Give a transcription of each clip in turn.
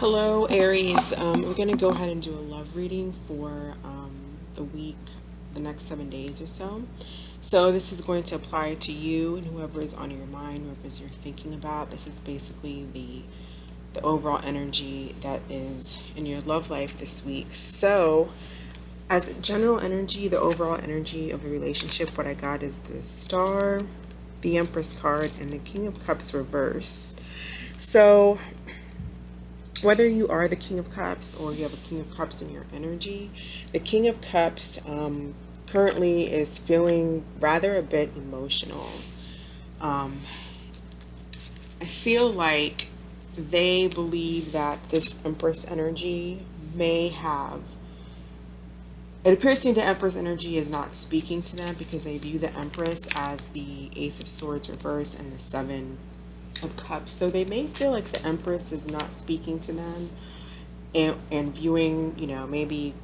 Hello, Aries. I'm going to go ahead and do a love reading for the week, the next 7 days or so. So this is going to apply to you and whoever is on your mind, whoever you're thinking about. This is basically the overall energy that is in your love life this week. So as a general energy, the overall energy of the relationship, what I got is the Star, the Empress card, and the King of Cups reversed. So whether you are the King of Cups or you have a King of Cups in your energy, the King of Cups currently is feeling rather a bit emotional. I feel like they believe that this Empress energy may have, it appears to me the Empress energy is not speaking to them because they view the Empress as the Ace of Swords reverse and the Seven of Cups. So they may feel like the Empress is not speaking to them and viewing, maybe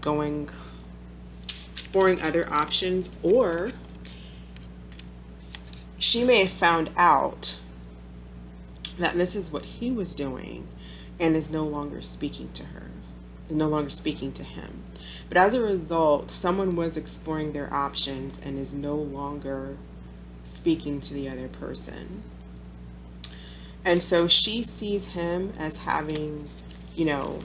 exploring other options, or she may have found out that this is what he was doing and is no longer speaking to her, is no longer speaking to him. But as a result, someone was exploring their options and is no longer speaking to the other person. And so she sees him as having,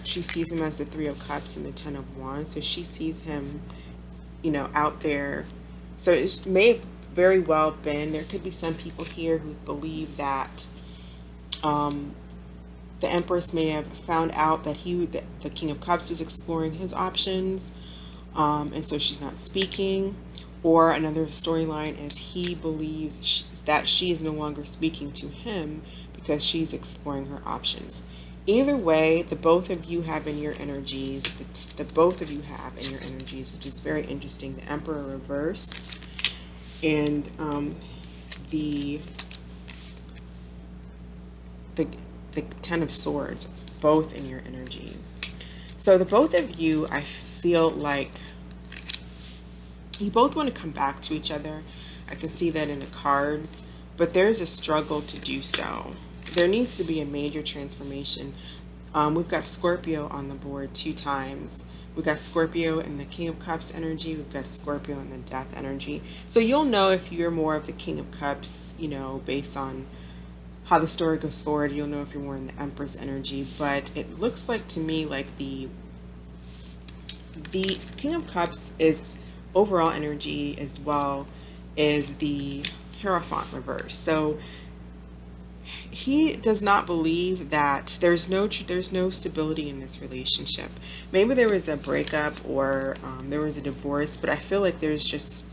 she sees him as the Three of Cups and the Ten of Wands. So she sees him, out there. So it may have very well been, there could be some people here who believe that the Empress may have found out that the King of Cups was exploring his options, and so she's not speaking. Or another storyline is he believes that she is no longer speaking to him because she's exploring her options. Either way, the both of you have in your energies, the both of you have in your energies, which is very interesting. The Emperor reversed and the Ten of Swords, both in your energy. So the both of you, I feel like you both want to come back to each other. I can see that in the cards, but there's a struggle to do so. There needs to be a major transformation. We've got Scorpio on the board 2 times. We've got Scorpio in the King of Cups energy. We've got Scorpio in the Death energy. So you'll know if you're more of the King of Cups, based on how the story goes forward. You'll know if you're more in the Empress energy. But it looks like to me like the King of Cups is overall energy as well as the Hierophant reverse. So he does not believe that there's no stability in this relationship. Maybe there was a breakup or there was a divorce, but I feel like there's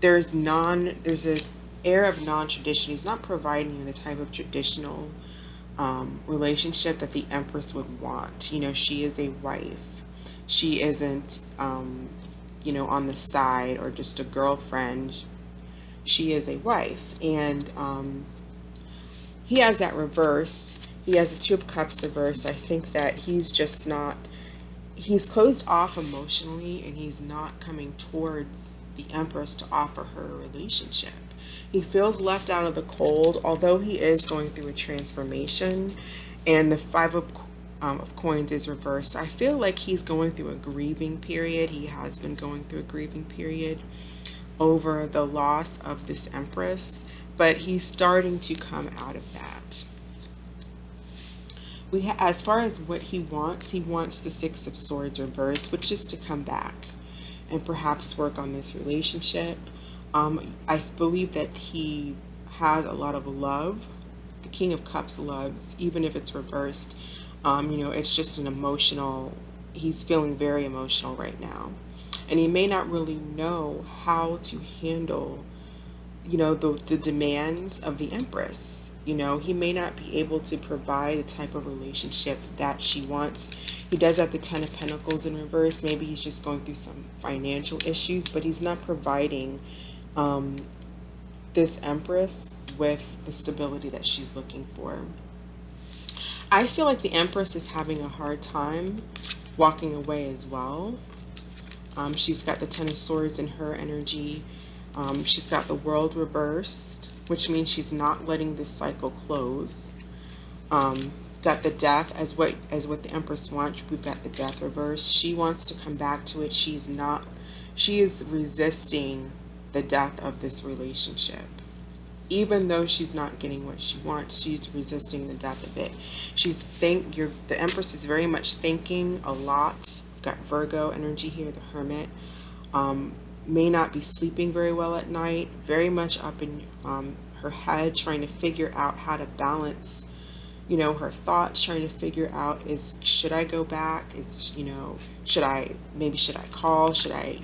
an air of non-tradition. He's not providing you the type of traditional relationship that the Empress would want. She is a wife. She isn't on the side or just a girlfriend. She is a wife, and he has that reversed. He has the Two of Cups reversed. I think that he's closed off emotionally, and he's not coming towards the Empress to offer her a relationship. He feels left out of the cold, although he is going through a transformation, and the Five of Coins is reversed. I feel like he's going through a grieving period. He has been going through a grieving period over the loss of this Empress, but he's starting to come out of that. As far as what he wants the Six of Swords reversed, which is to come back and perhaps work on this relationship. I believe that he has a lot of love. The King of Cups loves, even if it's reversed. It's just an emotional, he's feeling very emotional right now. And he may not really know how to handle, the demands of the Empress. He may not be able to provide the type of relationship that she wants. He does have the Ten of Pentacles in reverse. Maybe he's just going through some financial issues, but he's not providing this Empress with the stability that she's looking for. I feel like the Empress is having a hard time walking away as well. She's got the Ten of Swords in her energy. She's got the World reversed, which means she's not letting this cycle close. got the death as what the Empress wants. We've got the death reverse. She wants to come back to it. She is resisting the death of this relationship. Even though she's not getting what she wants, she's resisting the death of it. The Empress is very much thinking a lot. Got Virgo energy here, the Hermit. May not be sleeping very well at night. Very much up in her head, trying to figure out how to balance, her thoughts, trying to figure out, should I go back? Should I call? Should I,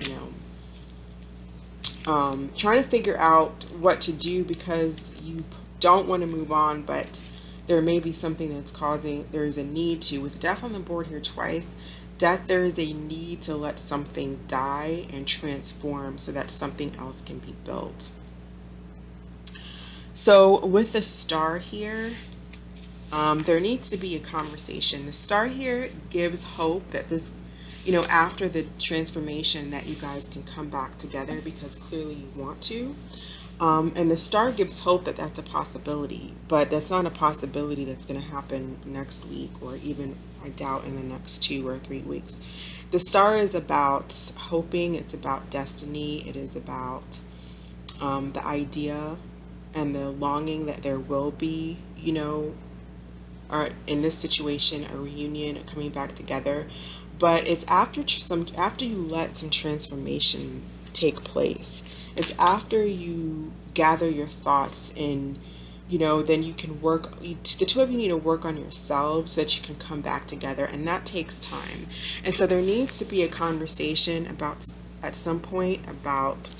trying to figure out what to do, because you don't want to move on, but there may be something that's there's a need to, with death on the board here twice, death, there is a need to let something die and transform so that something else can be built. So with the Star here, there needs to be a conversation. The Star here gives hope that this, after the transformation, that you guys can come back together, because clearly you want to. And the Star gives hope that that's a possibility, but that's not a possibility that's going to happen next week, or even, I doubt, in the next 2 or 3 weeks. The Star is about hoping. It's about destiny. It is about the idea and the longing that there will be, or in this situation, a reunion, coming back together. But it's after you let some transformation take place. It's after you gather your thoughts, and then you can the two of you need to work on yourselves so that you can come back together, and that takes time. And so there needs to be a conversation at some point about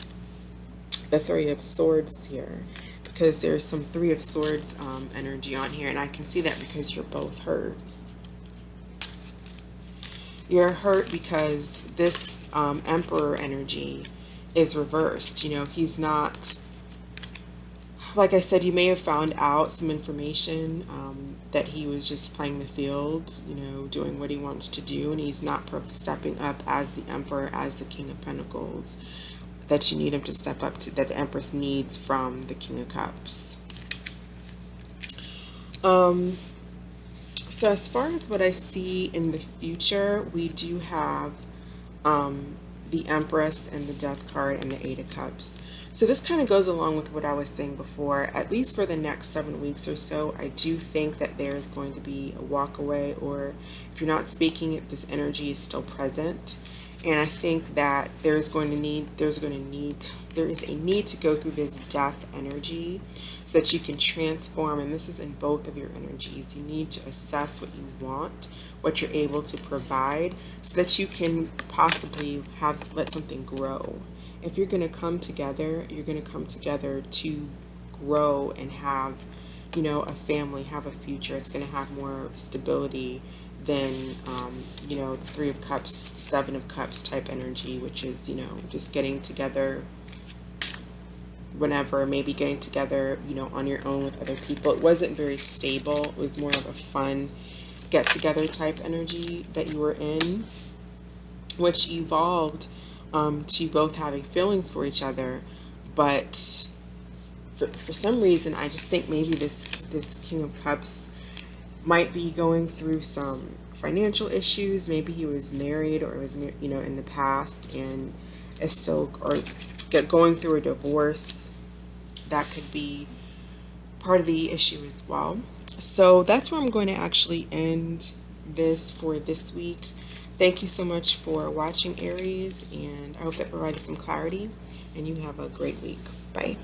the Three of Swords here, because there's some Three of Swords energy on here, and I can see that because you're both hurt. You're hurt because this Emperor energy is reversed. He's not, like I said, you may have found out some information that he was just playing the field, doing what he wants to do, and he's not stepping up as the Emperor, as the King of Pentacles, that you need him to step up to, that the Empress needs from the King of Cups. So as far as what I see in the future, we do have the Empress and the Death card and the Eight of Cups. So this kind of goes along with what I was saying before. At least for the next 7 weeks or so, I do think that there's going to be a walk away, or if you're not speaking it, this energy is still present. And I think that there is a need to go through this death energy so that you can transform. And this is in both of your energies. You need to assess what you want, what you're able to provide, so that you can possibly let something grow. If you're going to come together, you're going to come together to grow and have, a family, have a future. It's going to have more stability than, the Three of Cups, Seven of Cups type energy, which is, just getting together whenever, maybe getting together, on your own with other people. It wasn't very stable. It was more of a fun get-together type energy that you were in, which evolved to both having feelings for each other. But for some reason, I just think maybe this King of Cups might be going through some financial issues. Maybe he was married, or was, in the past, and is still, or going through a divorce. That could be part of the issue as well. So that's where I'm going to actually end this for this week. Thank you so much for watching, Aries, and I hope that provided some clarity, and you have a great week. Bye.